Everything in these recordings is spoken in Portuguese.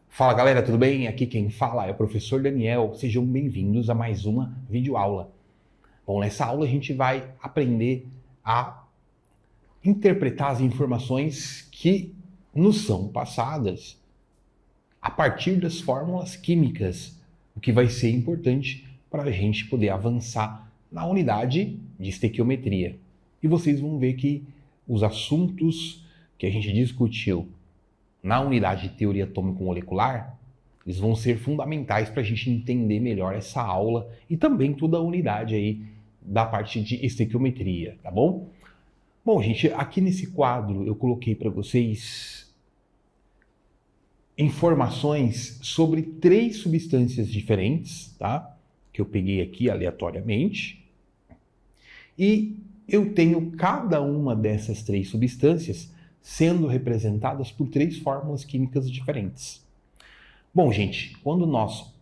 Fala galera, tudo bem? Aqui quem fala é o professor Daniel. Sejam bem-vindos a mais uma videoaula. Bom, nessa aula a gente vai aprender a interpretar as informações que nos são passadas a partir das fórmulas químicas, o que vai ser importante para a gente poder avançar na unidade de estequiometria. E vocês vão ver que os assuntos que a gente discutiu na unidade de teoria atômico-molecular, eles vão ser fundamentais para a gente entender melhor essa aula e também toda a unidade aí da parte de estequiometria, tá bom? Bom, gente, aqui nesse quadro eu coloquei para vocês informações sobre 3 substâncias diferentes, tá? Que eu peguei aqui aleatoriamente. E eu tenho cada uma dessas 3 substâncias sendo representadas por 3 fórmulas químicas diferentes. Bom, gente, quando nós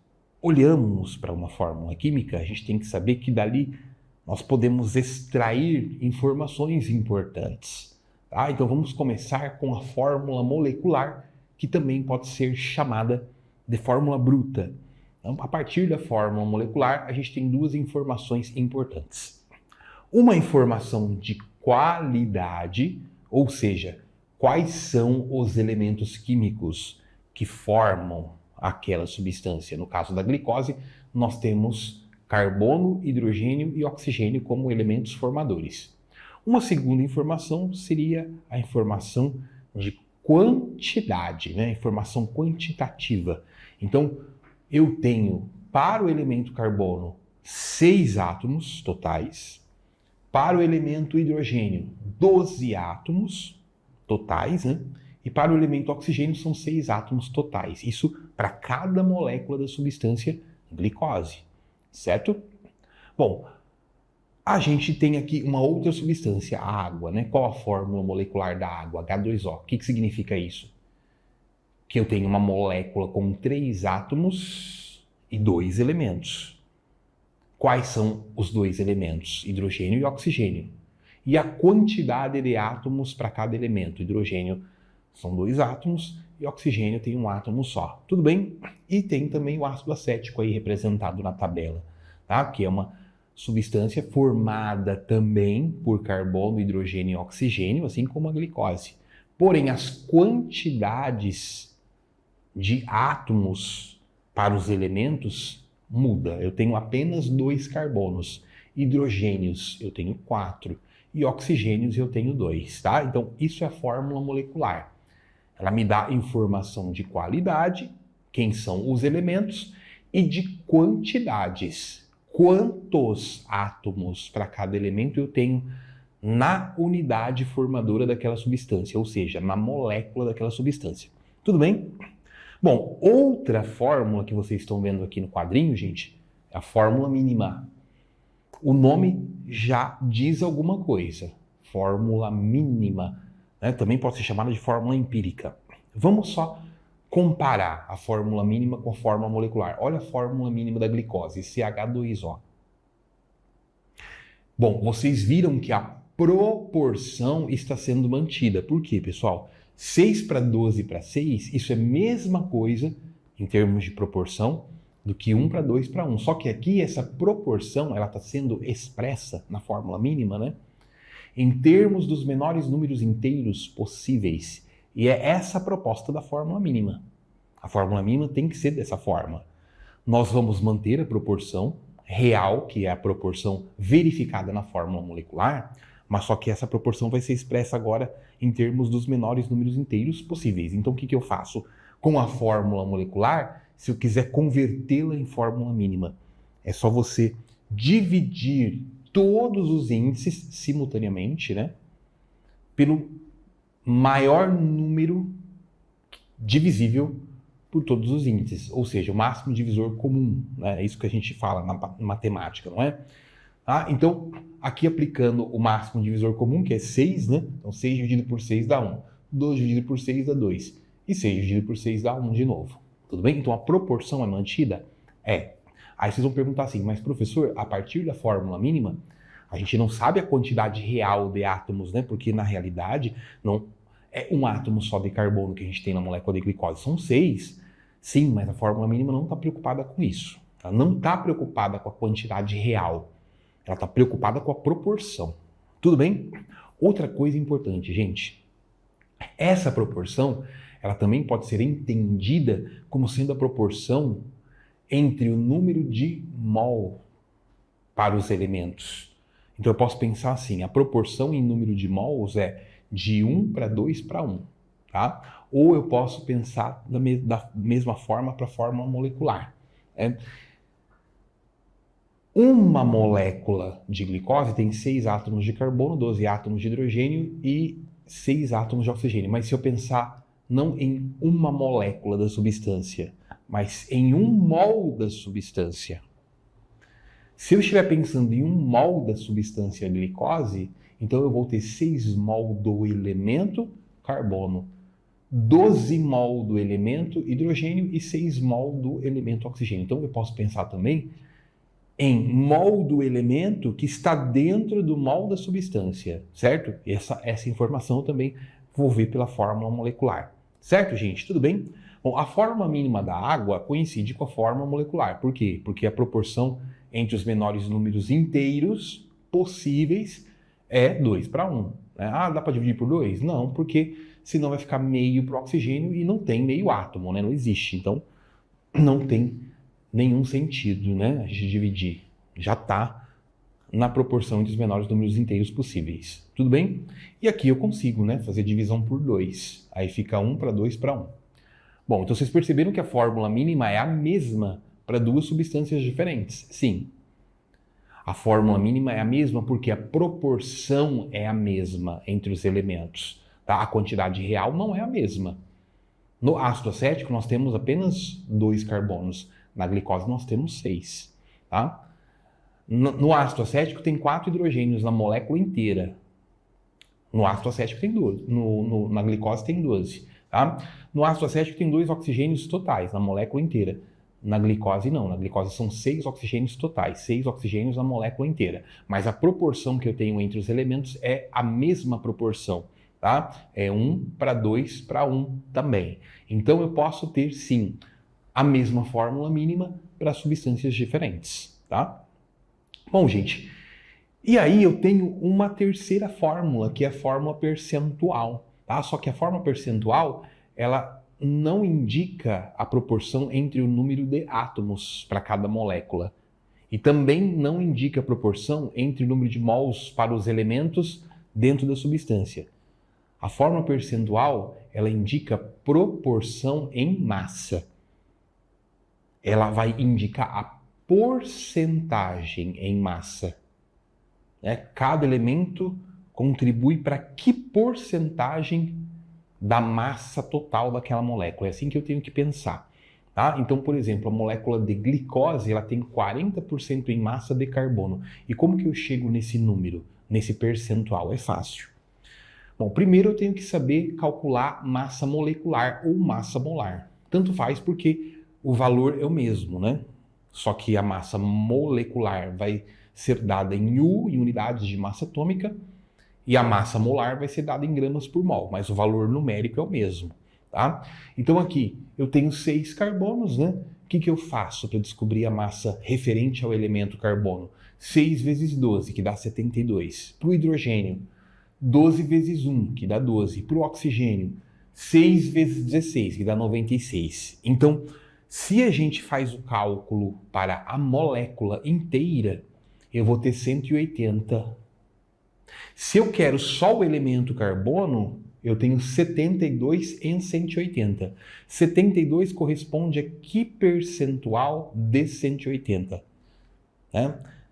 olhamos para uma fórmula química, a gente tem que saber que dali nós podemos extrair informações importantes. Tá? Então vamos começar com a fórmula molecular, que também pode ser chamada de fórmula bruta. Então, a partir da fórmula molecular, a gente tem 2 informações importantes. Uma informação de qualidade, ou seja, quais são os elementos químicos que formam aquela substância. No caso da glicose, nós temos carbono, hidrogênio e oxigênio como elementos formadores. Uma segunda informação seria a informação de quantidade, né? Informação quantitativa. Então, eu tenho para o elemento carbono 6 átomos totais, para o elemento hidrogênio 12 átomos totais, né? E para o elemento oxigênio são 6 átomos totais. Isso para cada molécula da substância glicose, certo? Bom, a gente tem aqui uma outra substância, a água, né? Qual a fórmula molecular da água? H2O. O que significa isso? Que eu tenho uma molécula com 3 átomos e 2 elementos. Quais são os 2 elementos? Hidrogênio e oxigênio. E a quantidade de átomos para cada elemento. Hidrogênio são 2 átomos e oxigênio tem 1 átomo só. Tudo bem? E tem também o ácido acético aí representado na tabela, tá? Que é uma substância formada também por carbono, hidrogênio e oxigênio, assim como a glicose. Porém, as quantidades de átomos para os elementos muda. Eu tenho apenas 2 carbonos. Hidrogênios eu tenho 4. E oxigênios eu tenho 2, tá? Então, isso é a fórmula molecular. Ela me dá informação de qualidade, quem são os elementos, e de quantidades. Quantos átomos para cada elemento eu tenho na unidade formadora daquela substância, ou seja, na molécula daquela substância. Tudo bem? Bom, outra fórmula que vocês estão vendo aqui no quadrinho, gente, é a fórmula mínima. O nome já diz alguma coisa. Fórmula mínima, né? Também pode ser chamada de fórmula empírica. Vamos só comparar a fórmula mínima com a fórmula molecular. Olha a fórmula mínima da glicose, CH2O. Bom, vocês viram que a proporção está sendo mantida. Por quê, pessoal? 6 para 12 para 6, isso é a mesma coisa em termos de proporção do que 1 para 2 para 1. Só que aqui essa proporção ela está sendo expressa na fórmula mínima, né? Em termos dos menores números inteiros possíveis. E é essa a proposta da fórmula mínima. A fórmula mínima tem que ser dessa forma. Nós vamos manter a proporção real, que é a proporção verificada na fórmula molecular, mas só que essa proporção vai ser expressa agora em termos dos menores números inteiros possíveis. Então o que eu faço? Com a fórmula molecular, se eu quiser convertê-la em fórmula mínima, é só você dividir todos os índices simultaneamente, né, pelo maior número divisível por todos os índices, ou seja, o máximo divisor comum, né? É isso que a gente fala na matemática, não é? Ah, então, aqui aplicando o máximo divisor comum, que é 6, né? Então, 6 dividido por 6 dá 1. 2 dividido por 6 dá 2. E 6 dividido por 6 dá 1 de novo. Tudo bem? Então, a proporção é mantida? É. Aí vocês vão perguntar assim, mas professor, a partir da fórmula mínima, a gente não sabe a quantidade real de átomos, né? Porque, na realidade, não É um átomo só de carbono que a gente tem na molécula de glicose. São 6. Sim, mas a fórmula mínima não está preocupada com isso. Ela não está preocupada com a quantidade real. Ela está preocupada com a proporção. Tudo bem? Outra coisa importante, gente. Essa proporção, ela também pode ser entendida como sendo a proporção entre o número de mol para os elementos. Então eu posso pensar assim, a proporção em número de mols é de 1 para 2 para 1, tá? Ou eu posso pensar da mesma forma para a fórmula molecular. Uma molécula de glicose tem 6 átomos de carbono, 12 átomos de hidrogênio e 6 átomos de oxigênio. Mas se eu pensar não em uma molécula da substância, mas em 1 mol da substância. Se eu estiver pensando em 1 mol da substância glicose, então eu vou ter 6 mol do elemento carbono, 12 mol do elemento hidrogênio e 6 mol do elemento oxigênio. Então eu posso pensar também em mol do elemento que está dentro do mol da substância, certo? Essa informação eu também vou ver pela fórmula molecular. Certo, gente? Tudo bem? Bom, a fórmula mínima da água coincide com a fórmula molecular. Por quê? Porque a proporção entre os menores números inteiros possíveis é 2 para 1. Ah, dá para dividir por 2? Não, porque senão vai ficar meio para o oxigênio e não tem meio átomo, né? Não existe. Então, não tem nenhum sentido, né? A gente dividir. Já está na proporção entre os menores números inteiros possíveis. Tudo bem? E aqui eu consigo, né, fazer divisão por 2. Aí fica 1 para 2 para 1. Bom, então vocês perceberam que a fórmula mínima é a mesma para 2 substâncias diferentes? Sim. A fórmula mínima é a mesma porque a proporção é a mesma entre os elementos. Tá? A quantidade real não é a mesma. No ácido acético nós temos apenas 2 carbonos. Na glicose nós temos 6. Tá? No ácido acético tem 4 hidrogênios na molécula inteira. No ácido acético tem 12. Na glicose tem 12. Tá? No ácido acético tem 2 oxigênios totais na molécula inteira. Na glicose não. Na glicose são 6 oxigênios totais. 6 oxigênios na molécula inteira. Mas a proporção que eu tenho entre os elementos é a mesma proporção. Tá? É 1 para 2 para 1 também. Então eu posso ter, sim, a mesma fórmula mínima para substâncias diferentes. Tá? Bom, gente, e aí eu tenho uma terceira fórmula, que é a fórmula percentual. Tá? Só que a fórmula percentual, ela não indica a proporção entre o número de átomos para cada molécula. E também não indica a proporção entre o número de mols para os elementos dentro da substância. A fórmula percentual, ela indica proporção em massa. Ela vai indicar a porcentagem em massa. Cada elemento contribui para que porcentagem da massa total daquela molécula. É assim que eu tenho que pensar. Tá? Então, por exemplo, a molécula de glicose ela tem 40% em massa de carbono. E como que eu chego nesse número, nesse percentual? É fácil. Bom, primeiro eu tenho que saber calcular massa molecular ou massa molar. Tanto faz porque o valor é o mesmo, né? Só que a massa molecular vai ser dada em U, em unidades de massa atômica, e a massa molar vai ser dada em gramas por mol, mas o valor numérico é o mesmo, tá? Então aqui eu tenho 6 carbonos, né? O que eu faço para descobrir a massa referente ao elemento carbono? 6 vezes 12, que dá 72. Para o hidrogênio, 12 vezes 1, que dá 12. Para o oxigênio, 6 vezes 16, que dá 96. Então, se a gente faz o cálculo para a molécula inteira, eu vou ter 180. Se eu quero só o elemento carbono, eu tenho 72 em 180. 72 corresponde a que percentual de 180?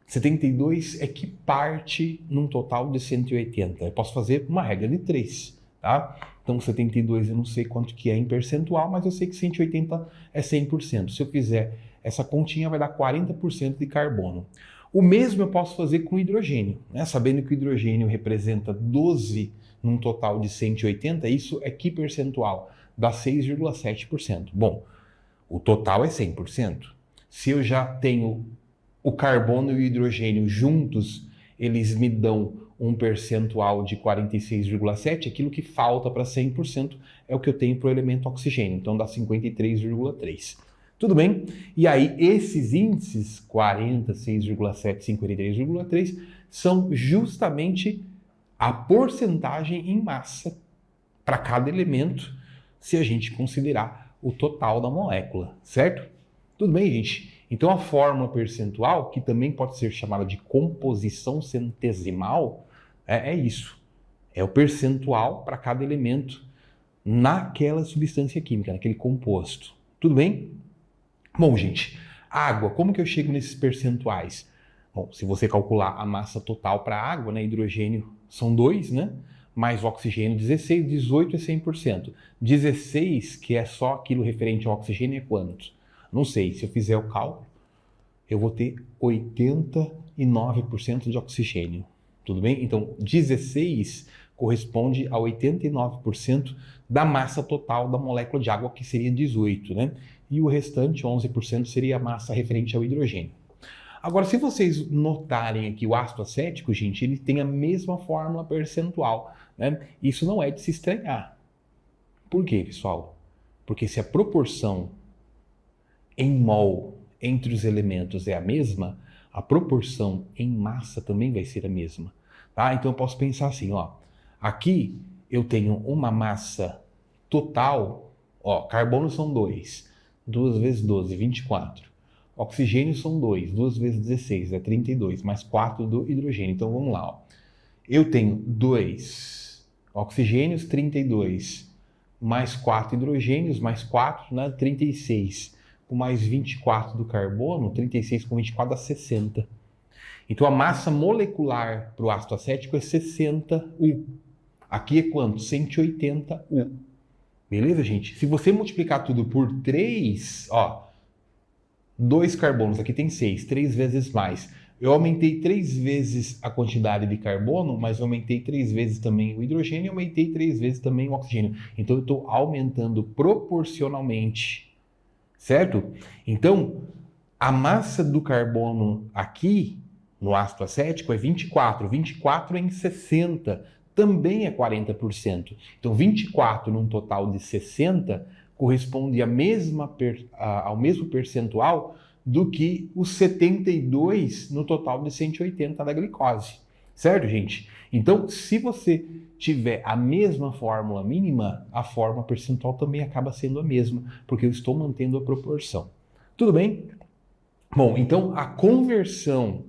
72 é que parte num total de 180. Eu posso fazer uma regra de 3, tá? Então 72 eu não sei quanto que é em percentual, mas eu sei que 180 é 100%. Se eu fizer essa continha, vai dar 40% de carbono. O mesmo eu posso fazer com hidrogênio, né? Sabendo que o hidrogênio representa 12 num total de 180, isso é que percentual? Dá 6,7%. Bom, o total é 100%. Se eu já tenho o carbono e o hidrogênio juntos, eles me dão um percentual de 46,7, aquilo que falta para 100% é o que eu tenho para o elemento oxigênio, então dá 53,3. Tudo bem? E aí esses índices, 40, 6,7, 53,3, são justamente a porcentagem em massa para cada elemento, se a gente considerar o total da molécula, certo? Tudo bem, gente? Então a fórmula percentual, que também pode ser chamada de composição centesimal, é isso. É o percentual para cada elemento naquela substância química, naquele composto. Tudo bem? Bom, gente, água, como que eu chego nesses percentuais? Bom, se você calcular a massa total para a água, né, hidrogênio são 2, né? Mais oxigênio 16, 18 é 100%. 16, que é só aquilo referente ao oxigênio, é quanto? Não sei, se eu fizer o cálculo, eu vou ter 89% de oxigênio. Tudo bem? Então, 16 corresponde a 89% da massa total da molécula de água, que seria 18, né? E o restante, 11%, seria a massa referente ao hidrogênio. Agora, se vocês notarem aqui o ácido acético, gente, ele tem a mesma fórmula percentual, né? Isso não é de se estranhar. Por quê, pessoal? Porque se a proporção em mol entre os elementos é a mesma, a proporção em massa também vai ser a mesma, tá? Então eu posso pensar assim, ó, aqui eu tenho uma massa total, ó, carbono são 2, 2 vezes 12, 24. Oxigênio são 2, 2 vezes 16, é 32, mais 4 do hidrogênio. Então vamos lá, ó. Eu tenho 2 oxigênios, 32, mais 4 hidrogênios, mais 4, né, 36. Com mais 24 do carbono, 36 com 24 dá 60. Então a massa molecular para o ácido acético é 60 U. Aqui é quanto? 180 U. Beleza, gente? Se você multiplicar tudo por 3, ó, 2 carbonos, aqui tem 6, 3 vezes mais. Eu aumentei 3 vezes a quantidade de carbono, mas eu aumentei 3 vezes também o hidrogênio e aumentei 3 vezes também o oxigênio. Então eu estou aumentando proporcionalmente. Certo? Então, a massa do carbono aqui, no ácido acético, é 24. 24 em 60 também é 40%. Então, 24 num total de 60 corresponde ao mesmo percentual do que os 72 no total de 180 da glicose. Certo, gente? Então, se você tiver a mesma fórmula mínima, a fórmula percentual também acaba sendo a mesma, porque eu estou mantendo a proporção. Tudo bem? Bom, então a conversão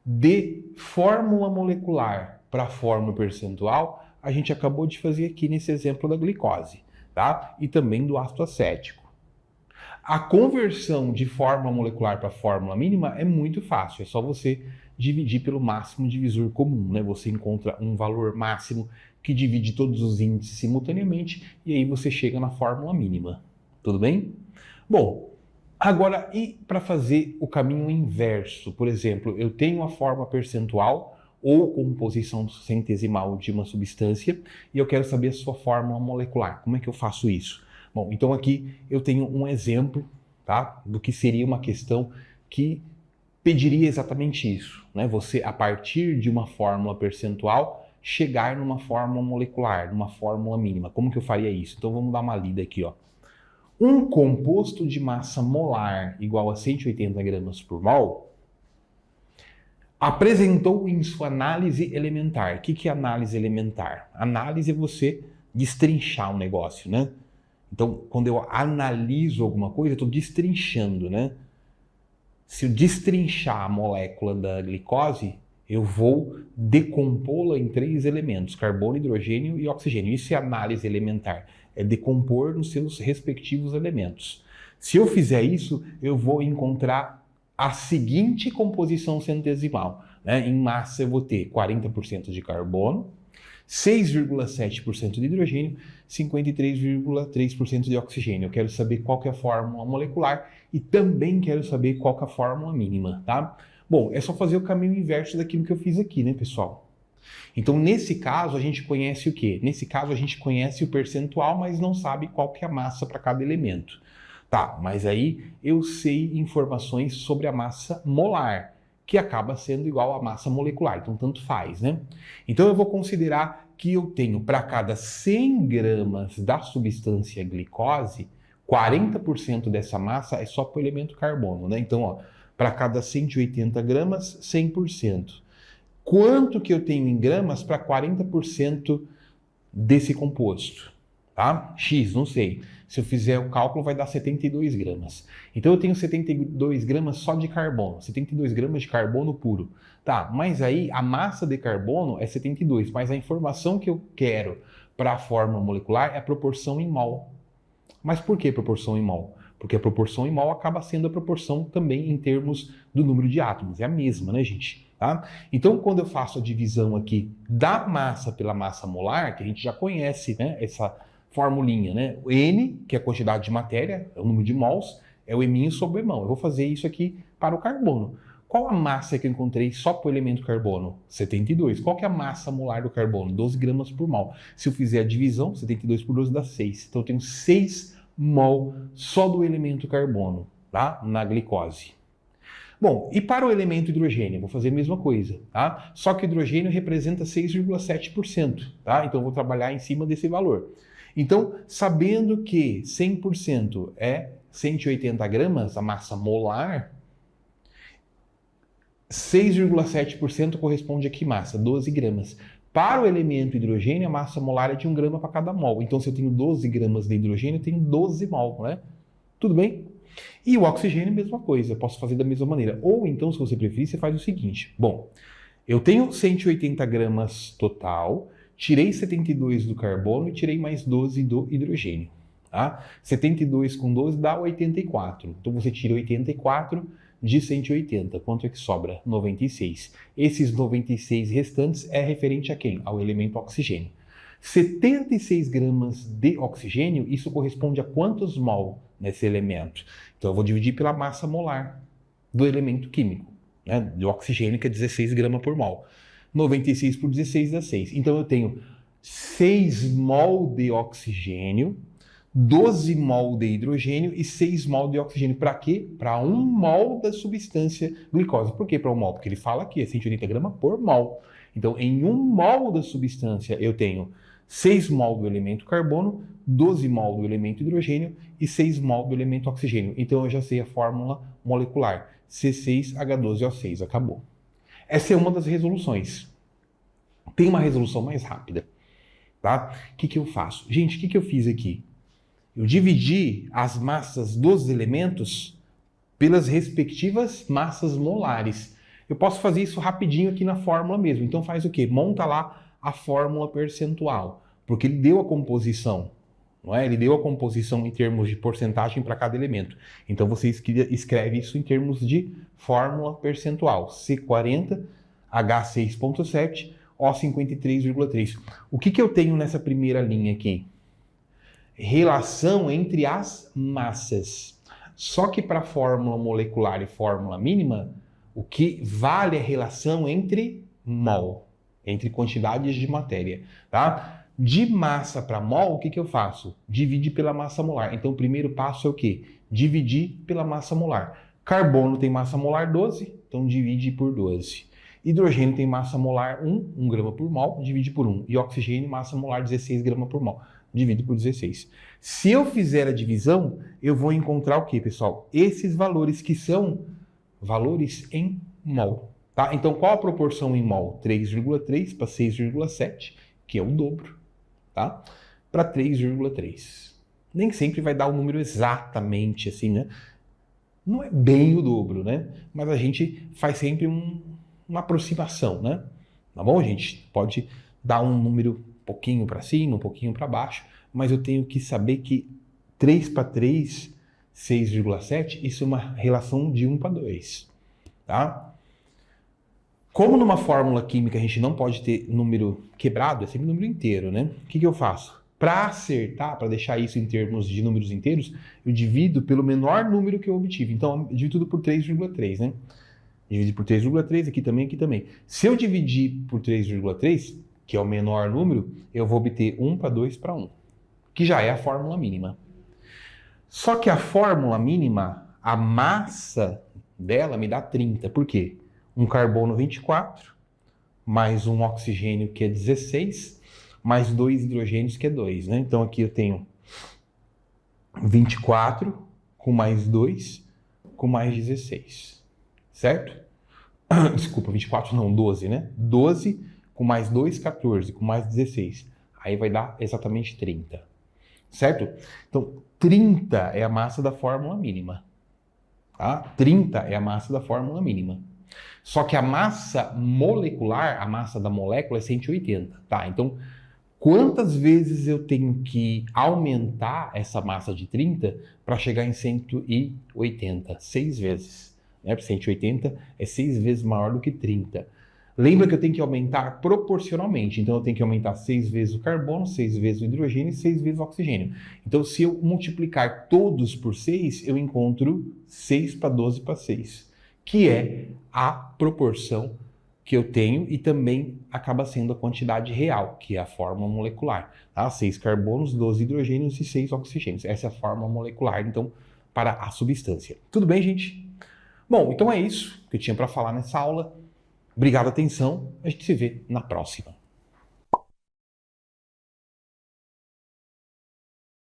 de fórmula molecular para fórmula percentual, a gente acabou de fazer aqui nesse exemplo da glicose, tá? E também do ácido acético. A conversão de fórmula molecular para fórmula mínima é muito fácil, é só você dividir pelo máximo divisor comum, né? Você encontra um valor máximo que divide todos os índices simultaneamente e aí você chega na fórmula mínima. Tudo bem? Bom, agora e para fazer o caminho inverso? Por exemplo, eu tenho a fórmula percentual ou composição centesimal de uma substância e eu quero saber a sua fórmula molecular. Como é que eu faço isso? Bom, então aqui eu tenho um exemplo, tá, do que seria uma questão que pediria exatamente isso, né? Você, a partir de uma fórmula percentual, chegar numa fórmula molecular, numa fórmula mínima. Como que eu faria isso? Então vamos dar uma lida aqui, ó. Um composto de massa molar igual a 180 gramas por mol apresentou em sua análise elementar. O que é análise elementar? Análise é você destrinchar um negócio, né? Então, quando eu analiso alguma coisa, eu estou destrinchando, né? Se eu destrinchar a molécula da glicose, eu vou decompô-la em 3 elementos, carbono, hidrogênio e oxigênio. Isso é análise elementar, é decompor nos seus respectivos elementos. Se eu fizer isso, eu vou encontrar a seguinte composição centesimal, né? Em massa eu vou ter 40% de carbono, 6,7% de hidrogênio, 53,3% de oxigênio. Eu quero saber qual que é a fórmula molecular e também quero saber qual que é a fórmula mínima, tá? Bom, é só fazer o caminho inverso daquilo que eu fiz aqui, né, pessoal? Então, nesse caso, a gente conhece o quê? Nesse caso, a gente conhece o percentual, mas não sabe qual que é a massa para cada elemento. Tá, mas aí eu sei informações sobre a massa molar, que acaba sendo igual à massa molecular, então tanto faz, né? Então eu vou considerar que eu tenho para cada 100 gramas da substância glicose, 40% dessa massa é só para o elemento carbono, né? Então, ó, para cada 180 gramas, 100%. Quanto que eu tenho em gramas para 40% desse composto? Tá? X, não sei. Se eu fizer o cálculo, vai dar 72 gramas. Então eu tenho 72 gramas só de carbono, 72 gramas de carbono puro. Tá, mas aí a massa de carbono é 72, mas a informação que eu quero para a fórmula molecular é a proporção em mol. Mas por que proporção em mol? Porque a proporção em mol acaba sendo a proporção também em termos do número de átomos. É a mesma, né, gente? Tá? Então, quando eu faço a divisão aqui da massa pela massa molar, que a gente já conhece, né, essa formulinha, né? O N, que é a quantidade de matéria, é o número de mols, é o eminho sobre o emão. Eu vou fazer isso aqui para o carbono. Qual a massa que eu encontrei só para o elemento carbono? 72. Qual que é a massa molar do carbono? 12 gramas por mol. Se eu fizer a divisão, 72 por 12 dá 6. Então eu tenho 6 mol só do elemento carbono, tá? Na glicose. Bom, e para o elemento hidrogênio? Vou fazer a mesma coisa, tá? Só que o hidrogênio representa 6,7%, tá? Então eu vou trabalhar em cima desse valor. Então, sabendo que 100% é 180 gramas, a massa molar, 6,7% corresponde a que massa? 12 gramas. Para o elemento hidrogênio, a massa molar é de 1 grama para cada mol. Então, se eu tenho 12 gramas de hidrogênio, eu tenho 12 mol, né? Tudo bem? E o oxigênio, mesma coisa. Eu posso fazer da mesma maneira. Ou então, se você preferir, você faz o seguinte. Bom, eu tenho 180 gramas total, tirei 72 do carbono e tirei mais 12 do hidrogênio. Tá? 72 com 12 dá 84. Então, você tira 84 de 180. Quanto é que sobra? 96. Esses 96 restantes é referente a quem? Ao elemento oxigênio. 76 gramas de oxigênio, isso corresponde a quantos mol nesse elemento? Então eu vou dividir pela massa molar do elemento químico, né? Do oxigênio, que é 16 gramas por mol. 96 por 16 dá 6. Então eu tenho 6 mol de oxigênio, 12 mol de hidrogênio e 6 mol de oxigênio. Para quê? Para 1 mol da substância glicose. Por que para 1 mol? Porque ele fala aqui, é 180 gramas por mol. Então, em 1 mol da substância, eu tenho 6 mol do elemento carbono, 12 mol do elemento hidrogênio e 6 mol do elemento oxigênio. Então, eu já sei a fórmula molecular. C6H12O6. Acabou. Essa é uma das resoluções. Tem uma resolução mais rápida. Tá? O que eu faço? Gente, o que eu fiz aqui? Eu dividi as massas dos elementos pelas respectivas massas molares. Eu posso fazer isso rapidinho aqui na fórmula mesmo. Então faz o quê? Monta lá a fórmula percentual, porque ele deu a composição, não é? Ele deu a composição em termos de porcentagem para cada elemento. Então você escreve isso em termos de fórmula percentual. C40, H6,7, O53,3. O que eu tenho nessa primeira linha aqui? Relação entre as massas. Só que para fórmula molecular e fórmula mínima, o que vale é a relação entre mol, entre quantidades de matéria, tá? De massa para mol, o que eu faço? Divide pela massa molar. Então o primeiro passo é o quê? Dividir pela massa molar. Carbono tem massa molar 12, então divide por 12. Hidrogênio tem massa molar 1 grama por mol, divide por 1. E oxigênio, massa molar 16 gramas por mol. Divido por 16. Se eu fizer a divisão, eu vou encontrar o quê, pessoal? Esses valores que são valores em mol. Tá? Então, qual a proporção em mol? 3,3 para 6,7, que é o dobro, tá? Para 3,3. Nem sempre vai dar o número exatamente assim, né? Não é bem o dobro, né? Mas a gente faz sempre uma aproximação, né? Tá bom, gente? Pode dar um número um pouquinho para cima, um pouquinho para baixo, mas eu tenho que saber que 3 para 3, 6,7, isso é uma relação de 1 para 2, tá? Como numa fórmula química a gente não pode ter número quebrado, é sempre número inteiro, né? O que eu faço? Para acertar, para deixar isso em termos de números inteiros, eu divido pelo menor número que eu obtive. Então, eu divido tudo por 3,3, né? Dividir por 3,3, aqui também, aqui também. Se eu dividir por 3,3, que é o menor número, eu vou obter 1 para 2 para 1, que já é a fórmula mínima. Só que a fórmula mínima, a massa dela me dá 30. Por quê? um carbono 24, mais um oxigênio que é 16, mais 2 hidrogênios que é 2, né? Então aqui eu tenho 24 com mais 2 com mais 16, certo? Desculpa, 24 não, 12, né? 12 com mais 2, 14, com mais 16. Aí vai dar exatamente 30, certo? Então, 30 é a massa da fórmula mínima. Tá? 30 é a massa da fórmula mínima. Só que a massa molecular, a massa da molécula é 180, tá? Então, quantas vezes eu tenho que aumentar essa massa de 30 para chegar em 180? 6 vezes. Né? 180 é 6 vezes maior do que 30. Lembra que eu tenho que aumentar proporcionalmente. Então, eu tenho que aumentar 6 vezes o carbono, 6 vezes o hidrogênio e 6 vezes o oxigênio. Então, se eu multiplicar todos por 6, eu encontro 6 para 12 para 6, que é a proporção que eu tenho e também acaba sendo a quantidade real, que é a fórmula molecular. Tá? 6 carbonos, 12 hidrogênios e 6 oxigênios. Essa é a fórmula molecular, então, para a substância. Tudo bem, gente? Bom, então é isso que eu tinha para falar nessa aula. Obrigado, atenção. A gente se vê na próxima.